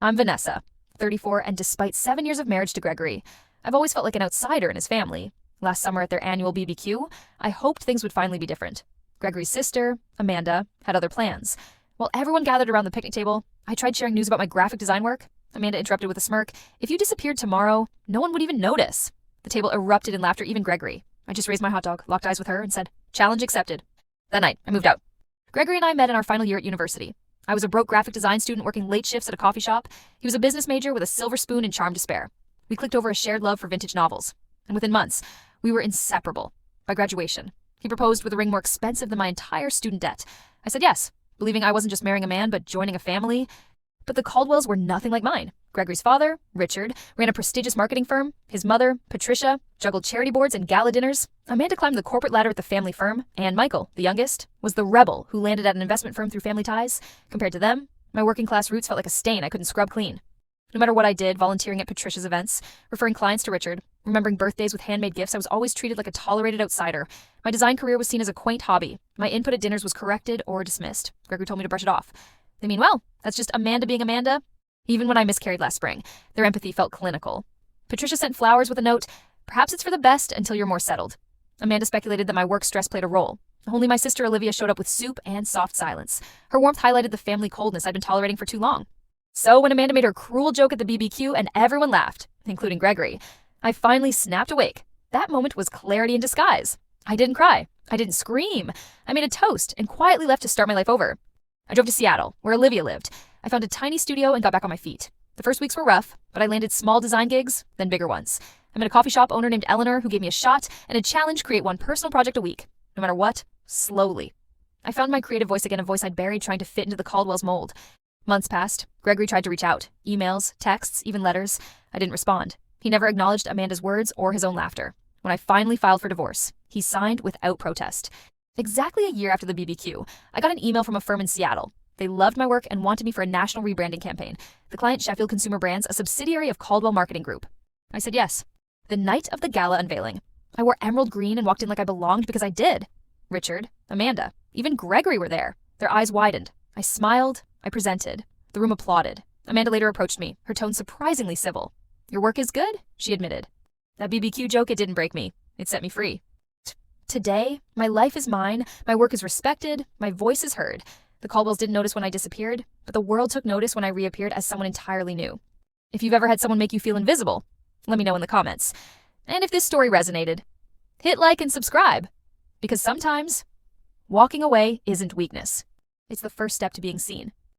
I'm Vanessa, 34, and despite 7 years of marriage to Gregory, I've always felt like an outsider in his family. Last summer at their annual BBQ, I hoped things would finally be different. Gregory's sister, Amanda, had other plans. While everyone gathered around the picnic table, I tried sharing news about my graphic design work. Amanda interrupted with a smirk. If you disappeared tomorrow, no one would even notice. The table erupted in laughter, even Gregory. I just raised my hot dog, locked eyes with her, and said, "Challenge accepted." That night, I moved out. Gregory and I met in our final year at university. I was a broke graphic design student working late shifts at a coffee shop. He was a business major with a silver spoon and charm to spare. We clicked over a shared love for vintage novels. And within months, we were inseparable. By graduation, he proposed with a ring more expensive than my entire student debt. I said yes, believing I wasn't just marrying a man, but joining a family. But the Caldwells were nothing like mine. Gregory's father, Richard, ran a prestigious marketing firm. His mother, Patricia, juggled charity boards and gala dinners. Amanda climbed the corporate ladder at the family firm. And Michael, the youngest, was the rebel who landed at an investment firm through family ties. Compared to them, my working class roots felt like a stain I couldn't scrub clean. No matter what I did, volunteering at Patricia's events, referring clients to Richard, remembering birthdays with handmade gifts, I was always treated like a tolerated outsider. My design career was seen as a quaint hobby. My input at dinners was corrected or dismissed. Gregory told me to brush it off. They mean well. That's just Amanda being Amanda. Even when I miscarried last spring, their empathy felt clinical. Patricia sent flowers with a note, "Perhaps it's for the best until you're more settled." Amanda speculated that my work stress played a role. Only my sister Olivia showed up with soup and soft silence. Her warmth highlighted the family coldness I'd been tolerating for too long. So when Amanda made her cruel joke at the BBQ and everyone laughed, including Gregory, I finally snapped awake. That moment was clarity in disguise. I didn't cry. I didn't scream. I made a toast and quietly left to start my life over. I drove to Seattle, where Olivia lived. I found a tiny studio and got back on my feet. The first weeks were rough, but I landed small design gigs, then bigger ones. I met a coffee shop owner named Eleanor who gave me a shot and a challenge: create one personal project a week. No matter what, slowly. I found my creative voice again, a voice I'd buried trying to fit into the Caldwell's mold. Months passed. Gregory tried to reach out. Emails, texts, even letters. I didn't respond. He never acknowledged Amanda's words or his own laughter. When I finally filed for divorce, he signed without protest. Exactly a year after the BBQ, I got an email from a firm in Seattle. They loved my work and wanted me for a national rebranding campaign. The client, Sheffield Consumer Brands, a subsidiary of Caldwell Marketing Group. I said yes. The night of the gala unveiling, I wore emerald green and walked in like I belonged because I did. Richard, Amanda, even Gregory were there. Their eyes widened. I smiled. I presented. The room applauded. Amanda later approached me, her tone surprisingly civil. "Your work is good," she admitted. That BBQ joke, it didn't break me. It set me free. Today, my life is mine, my work is respected, my voice is heard. The Caldwells didn't notice when I disappeared, but the world took notice when I reappeared as someone entirely new. If you've ever had someone make you feel invisible, let me know in the comments. And if this story resonated, hit like and subscribe. Because sometimes, walking away isn't weakness. It's the first step to being seen.